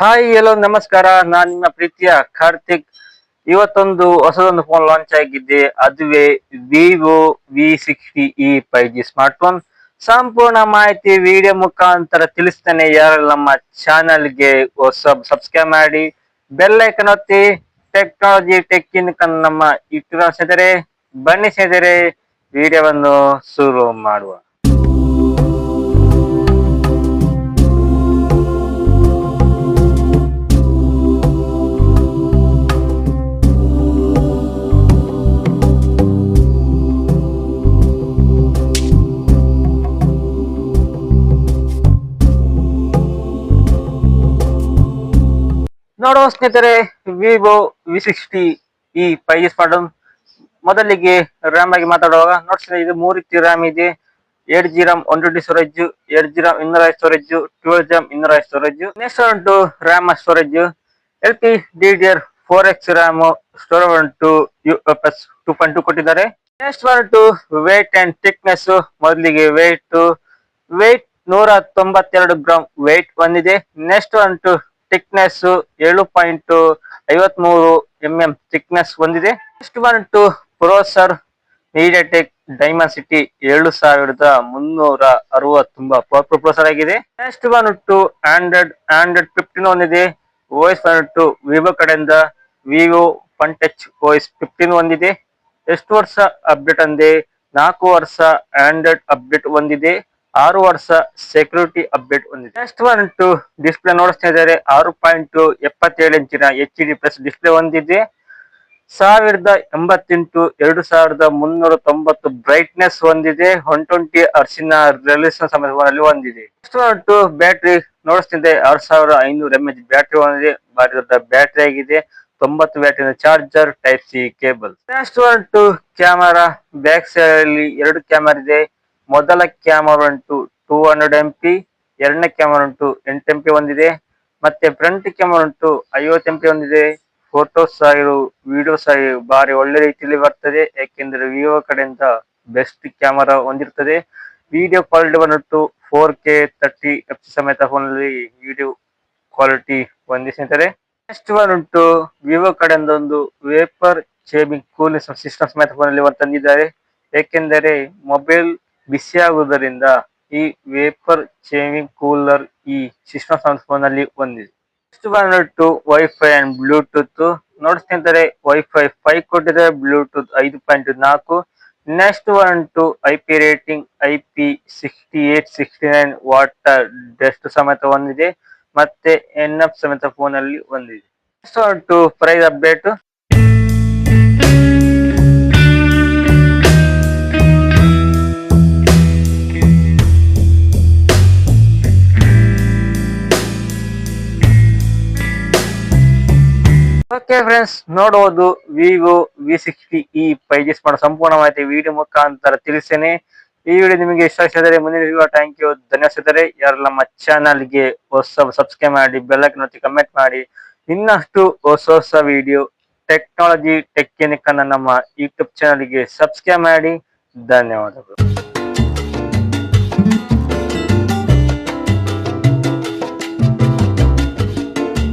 Hi ಎಲ್ಲೋ ನಮಸ್ಕಾರ. ನಾನ್ ನಿಮ್ಮ ಪ್ರೀತಿಯ ಕಾರ್ತಿಕ್. ಇವತ್ತೊಂದು ಹೊಸದೊಂದು ಫೋನ್ ಲಾಂಚ್ ಆಗಿದ್ದೆ, ಅದುವೇ Vivo V60e 5G smart phone. ಸಂಪೂರ್ಣ ಮಾಹಿತಿ ವಿಡಿಯೋ ಮುಖಾಂತರ ತಿಳಿಸ್ತೇನೆ. ಯಾರೆಲ್ಲ ನಮ್ಮ ಚಾನಲ್ಗೆ ಹೊಸ ಸಬ್ಸ್ಕ್ರೈಬ್ ಮಾಡಿ, ಬೆಲ್ ಐಕನ್ ಒತ್ತಿ. ಟೆಕ್ನಾಲಜಿ ಟೆಕ್ ಇನ್ ನಮ್ಮ ಯೂಟ್ಯೂಬ್ ಸ್ನೇಹಿತರೆ, ಬನ್ನಿ ಸ್ನೇಹಿತರೆ ವಿಡಿಯೋವನ್ನು ಶುರು ಮಾಡುವ. ನೋಡುವ ಸ್ನೇಹಿತರೆ, Vivo V60e 5G smart phone. ಮೊದಲಿಗೆ ರ್ಯಾಮ್ ಆಗಿ ಮಾತಾಡುವಾಗ ನೋಡ್ತೀನಿ, ಇದು 3 ರೀತಿ ರ್ಯಾಮ್ ಇದೆ. 8GB RAM 120 storage, 8GB RAM 256 storage, 12GB RAM 256 storage. Next ಉಂಟು RAM storage LPDDR4X RAM, storage ಉಂಟು UFS 2.2 ಕೊಟ್ಟಿದ್ದಾರೆ. ನೆಕ್ಸ್ಟ್ ಬಂತು ವೇಟ್ ಅಂಡ್ ಥಿಕ್ನೆಸ್. ಮೊದಲಿಗೆ ವೇಟ್ 192 ಗ್ರಾಮ್ ವೇಟ್ ಬಂದಿದೆ. ನೆಕ್ಸ್ಟ್ ಉಂಟು ಥಿಕ್ನೆಸ್ 7.53 mm ಥಿಕ್ನೆಸ್ ಹೊಂದಿದೆ. ನೆಕ್ಸ್ಟ್ ಬಂತು processor MediaTek Dimensity 7360 powerful processor ಆಗಿದೆ. ನೆಕ್ಸ್ಟ್ ಬಂತು ಆಂಡ್ರಾಯ್ಡ್ 15 ಹೊಂದಿದೆ. ವಾಯ್ಸ್ ಬಂತು ವಿವೋ ಕಡೆಯಿಂದ ವಿವೋ ಫನ್ ಟಚ್ ವಾಯ್ಸ್ 15 ಹೊಂದಿದೆ. ಎಷ್ಟು ವರ್ಷ ಅಪ್ಡೇಟ್ ಅಂದೆ? 4 ವರ್ಷ ಆಂಡ್ರಾಯ್ಡ್ ಅಪ್ಡೇಟ್ ಹೊಂದಿದೆ, 6 ವರ್ಷ ಸೆಕ್ಯೂರಿಟಿ ಅಪ್ಡೇಟ್ ಹೊಂದಿದೆ. ನೆಕ್ಸ್ಟ್ ಬಂತು ಡಿಸ್ಪ್ಲೇ ನೋಡ್ತಾ ಇದ್ದಾರೆ. 6.77 ಇಂಚಿನ HD ಪ್ಲಸ್ ಡಿಸ್ಪ್ಲೇ ಹೊಂದಿದೆ. 1080 2390 ಬ್ರೈಟ್ನೆಸ್ ಹೊಂದಿದೆ. 120 ಹರ್ಟ್ಜಿನ ರೆಸಲ್ಯೂಷನ್ ಸಮೇತದಲ್ಲಿ ಹೊಂದಿದೆ. ನೆಕ್ಸ್ಟ್ ಬಂತು ಬ್ಯಾಟ್ರಿ ನೋಡ್ತಿದ್ದೆ, 6500 mAh ಬ್ಯಾಟ್ರಿ ಹೊಂದಿದೆ. ಭಾರಿ ದೊಡ್ಡ ಬ್ಯಾಟ್ರಿ ಆಗಿದೆ. 90 ವ್ಯಾಟಿನ charger, type C cable. Next ಬಂತು ಕ್ಯಾಮರಾ. ಬ್ಯಾಕ್ ಸೈಡ್ ಅಲ್ಲಿ 2 ಕ್ಯಾಮರಾ ಇದೆ. ಮೊದಲ ಕ್ಯಾಮರಾ ಉಂಟು 200 MP, ಎರಡನೇ ಕ್ಯಾಮರಾ ಉಂಟು 8 MP ಹೊಂದಿದೆ. ಮತ್ತೆ ಫ್ರಂಟ್ ಕ್ಯಾಮರಾ ಉಂಟು 50 MP ಹೊಂದಿದೆ. ಫೋಟೋಸ್ ವಿಡಿಯೋಸ್ ಬಾರಿ ಒಳ್ಳೆ ರೀತಿಯಲ್ಲಿ ಬರ್ತದೆ, ಯಾಕೆಂದ್ರೆ ವಿವೋ ಕಡೆಯಿಂದ ಬೆಸ್ಟ್ ಕ್ಯಾಮರಾ ಹೊಂದಿರ್ತದೆ. ವಿಡಿಯೋ ಕ್ವಾಲಿಟಿ ಬಂದ್ಬಿಟ್ಟು 4K 30 FPS ಸಮೇತ ಫೋನ್ ಅಲ್ಲಿ ವಿಡಿಯೋ ಕ್ವಾಲಿಟಿ ಹೊಂದಿಸಿದ್ದಾರೆ. ನೆಕ್ಸ್ಟ್ ಬಂದ್ಬಿಟ್ಟು ವಿವೋ ಕಡೆಯಿಂದ ಒಂದು ವೇಪರ್ ಚೇಂಜಿಂಗ್ ಕೂಲಿಂಗ್ ಸಿಸ್ಟಮ್ ಸಮೇತ ಫೋನ್ ಅಲ್ಲಿ ತಂದಿದ್ದಾರೆ. ಏಕೆಂದರೆ ಮೊಬೈಲ್ ಬಿಸಿ ಆಗುವುದರಿಂದ ಈ ವೇಪರ್ ಚೇಂಜಿಂಗ್ ಕೂಲರ್ ಈ ಸಿಸ್ಟಮ್ ಫೋನ್ ಅಲ್ಲಿ ಹೊಂದಿದೆ. ನೆಕ್ಸ್ಟ್ ಬಂದ್ಬಿಟ್ಟು ವೈಫೈ ಅಂಡ್ ಬ್ಲೂಟೂತ್ ನೋಡ್ತಿದ್ದಾರೆ. ವೈಫೈ 5 ಕೊಟ್ಟಿದ್ದಾರೆ, ಬ್ಲೂಟೂತ್ 5.4. ನೆಕ್ಸ್ಟ್ ಬಂದ್ಬಿಟ್ಟು IP rating IP68-69 water dust ಸಮೇತ ಹೊಂದಿದೆ. ಮತ್ತೆ NF ಸಮೇತ ಫೋನ್ ಅಲ್ಲಿ ಹೊಂದಿದೆ. ನೆಕ್ಸ್ಟ್ ಬಂದ್ಬಿಟ್ಟು ಪ್ರೈಸ್ ಅಪ್ಡೇಟ್. ಓಕೆ ಫ್ರೆಂಡ್ಸ್, ನೋಡಬಹುದು ವಿವೋ V60e 5G ಸ್ಮಾರ್ಟ್ ಸಂಪೂರ್ಣ ಮಾಹಿತಿ ವಿಡಿಯೋ ಮುಖಾಂತರ ತಿಳಿಸ್ತೇನೆ. ಈ ವಿಡಿಯೋ ನಿಮಗೆ ಇಷ್ಟ ಆಗಿದ್ದರೆ ಮುಂದಿನ ವಿಡಿಯೋ ಥ್ಯಾಂಕ್ ಯು, ಧನ್ಯವಾದಗಳು. ಯಾರೆಲ್ಲ ನಮ್ಮ ಚಾನಲ್ಗೆ ಹೊಸ ಸಬ್ಸ್ಕ್ರೈಬ್ ಮಾಡಿ, ಬೆಲ್ ಐಕಾನ್ ಒತ್ತಿ, ಕಮೆಂಟ್ ಮಾಡಿ. ಇನ್ನಷ್ಟು ಹೊಸ ವಿಡಿಯೋ ಟೆಕ್ನಾಲಜಿ ಟೆಕ್ ನಮ್ಮ ಯೂಟ್ಯೂಬ್ ಚಾನಲ್ಗೆ ಸಬ್ಸ್ಕ್ರೈಬ್ ಮಾಡಿ. ಧನ್ಯವಾದಗಳು.